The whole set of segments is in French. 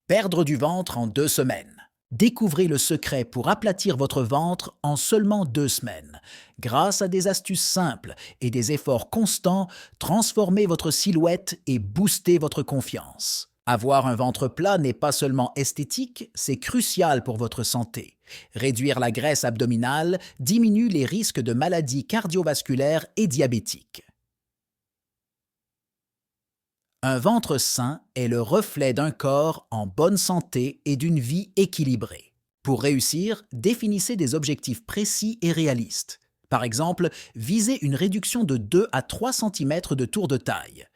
Perdre du ventre en 2 semaines. Découvrez le secret pour aplatir votre ventre en seulement 2 semaines. Grâce à des astuces simples et des efforts constants, transformez votre silhouette et boostez votre confiance. Avoir un ventre plat n'est pas seulement esthétique, c'est crucial pour votre santé. Réduire la graisse abdominale diminue les risques de maladies cardiovasculaires et diabétiques. Un ventre sain est le reflet d'un corps en bonne santé et d'une vie équilibrée. Pour réussir, définissez des objectifs précis et réalistes. Par exemple, visez une réduction de 2 à 3 cm de tour de taille.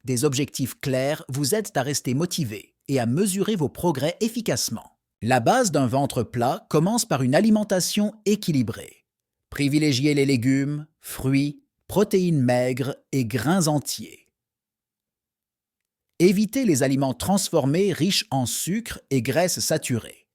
Des objectifs clairs vous aident à rester motivé et à mesurer vos progrès efficacement. La base d'un ventre plat commence par une alimentation équilibrée. Privilégiez les légumes, fruits, protéines maigres et grains entiers. Évitez les aliments transformés riches en sucre et graisses saturées.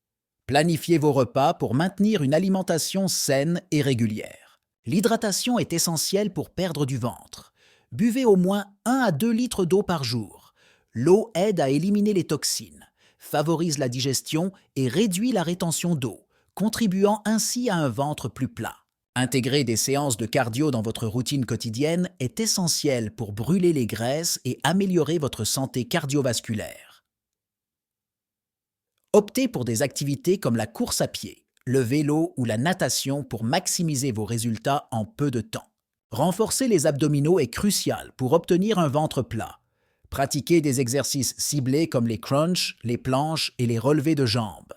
Planifiez vos repas pour maintenir une alimentation saine et régulière. L'hydratation est essentielle pour perdre du ventre. Buvez au moins 1 à 2 litres d'eau par jour. L'eau aide à éliminer les toxines, favorise la digestion et réduit la rétention d'eau, contribuant ainsi à un ventre plus plat. Intégrer des séances de cardio dans votre routine quotidienne est essentiel pour brûler les graisses et améliorer votre santé cardiovasculaire. Optez pour des activités comme la course à pied, le vélo ou la natation pour maximiser vos résultats en peu de temps. Renforcer les abdominaux est crucial pour obtenir un ventre plat. Pratiquez des exercices ciblés comme les crunchs, les planches et les relevés de jambes.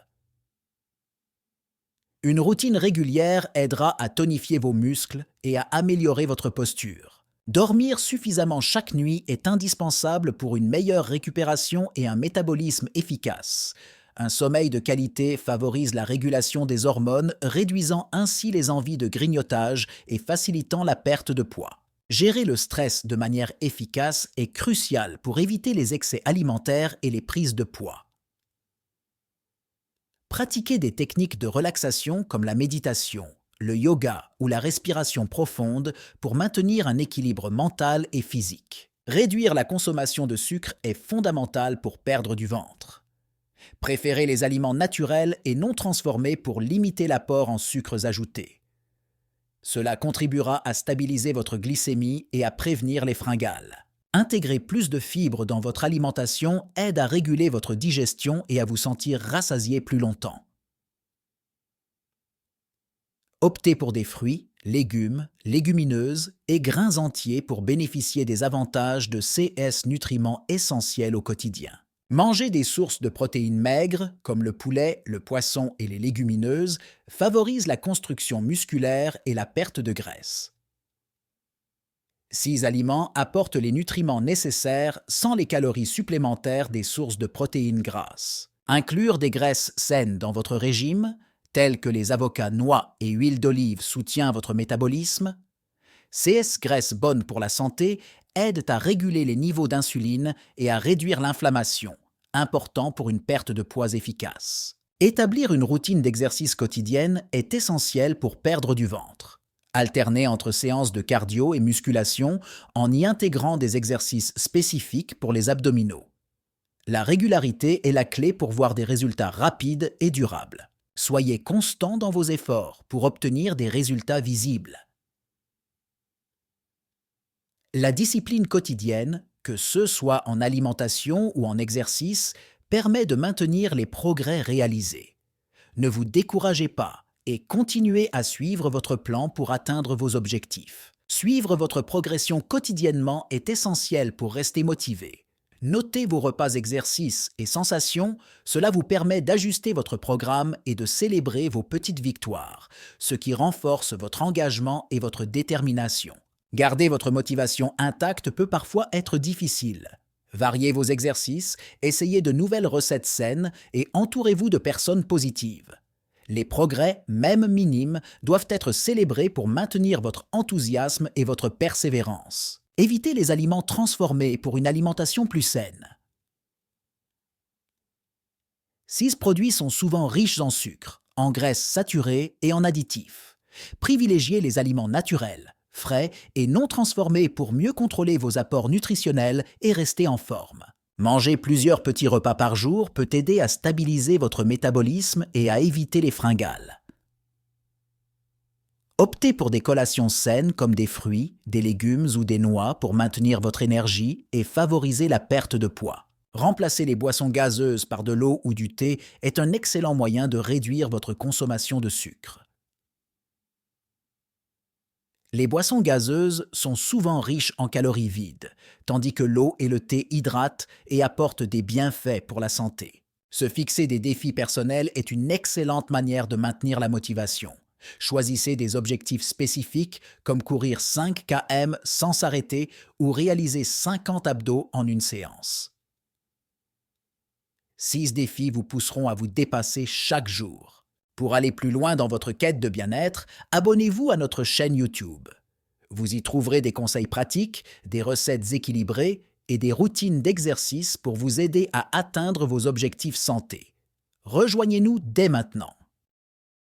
Une routine régulière aidera à tonifier vos muscles et à améliorer votre posture. Dormir suffisamment chaque nuit est indispensable pour une meilleure récupération et un métabolisme efficace. Un sommeil de qualité favorise la régulation des hormones, réduisant ainsi les envies de grignotage et facilitant la perte de poids. Gérer le stress de manière efficace est crucial pour éviter les excès alimentaires et les prises de poids. Pratiquez des techniques de relaxation comme la méditation, le yoga ou la respiration profonde pour maintenir un équilibre mental et physique. Réduire la consommation de sucre est fondamental pour perdre du ventre. Préférez les aliments naturels et non transformés pour limiter l'apport en sucres ajoutés. Cela contribuera à stabiliser votre glycémie et à prévenir les fringales. Intégrer plus de fibres dans votre alimentation aide à réguler votre digestion et à vous sentir rassasié plus longtemps. Optez pour des fruits, légumes, légumineuses et grains entiers pour bénéficier des avantages de ces nutriments essentiels au quotidien. Manger des sources de protéines maigres, comme le poulet, le poisson et les légumineuses, favorise la construction musculaire et la perte de graisse. Ces aliments apportent les nutriments nécessaires sans les calories supplémentaires des sources de protéines grasses. Inclure des graisses saines dans votre régime, telles que les avocats, noix et huile d'olive, soutient votre métabolisme. Ces graisses bonnes pour la santé aident à réguler les niveaux d'insuline et à réduire l'inflammation, important pour une perte de poids efficace. Établir une routine d'exercice quotidienne est essentiel pour perdre du ventre. Alternez entre séances de cardio et musculation en y intégrant des exercices spécifiques pour les abdominaux. La régularité est la clé pour voir des résultats rapides et durables. Soyez constant dans vos efforts pour obtenir des résultats visibles. La discipline quotidienne, que ce soit en alimentation ou en exercice, permet de maintenir les progrès réalisés. Ne vous découragez pas et continuez à suivre votre plan pour atteindre vos objectifs. Suivre votre progression quotidiennement est essentiel pour rester motivé. Notez vos repas exercices et sensations, cela vous permet d'ajuster votre programme et de célébrer vos petites victoires, ce qui renforce votre engagement et votre détermination. Garder votre motivation intacte peut parfois être difficile. Variez vos exercices, essayez de nouvelles recettes saines et entourez-vous de personnes positives. Les progrès, même minimes, doivent être célébrés pour maintenir votre enthousiasme et votre persévérance. Évitez les aliments transformés pour une alimentation plus saine. Ces produits sont souvent riches en sucre, en graisses saturées et en additifs. Privilégiez les aliments naturels, frais et non transformés pour mieux contrôler vos apports nutritionnels et rester en forme. Manger plusieurs petits repas par jour peut aider à stabiliser votre métabolisme et à éviter les fringales. Optez pour des collations saines comme des fruits, des légumes ou des noix pour maintenir votre énergie et favoriser la perte de poids. Remplacer les boissons gazeuses par de l'eau ou du thé est un excellent moyen de réduire votre consommation de sucre. Les boissons gazeuses sont souvent riches en calories vides, tandis que l'eau et le thé hydratent et apportent des bienfaits pour la santé. Se fixer des défis personnels est une excellente manière de maintenir la motivation. Choisissez des objectifs spécifiques comme courir 5 km sans s'arrêter ou réaliser 50 abdos en une séance. 6 défis vous pousseront à vous dépasser chaque jour. Pour aller plus loin dans votre quête de bien-être, abonnez-vous à notre chaîne YouTube. Vous y trouverez des conseils pratiques, des recettes équilibrées et des routines d'exercice pour vous aider à atteindre vos objectifs santé. Rejoignez-nous dès maintenant.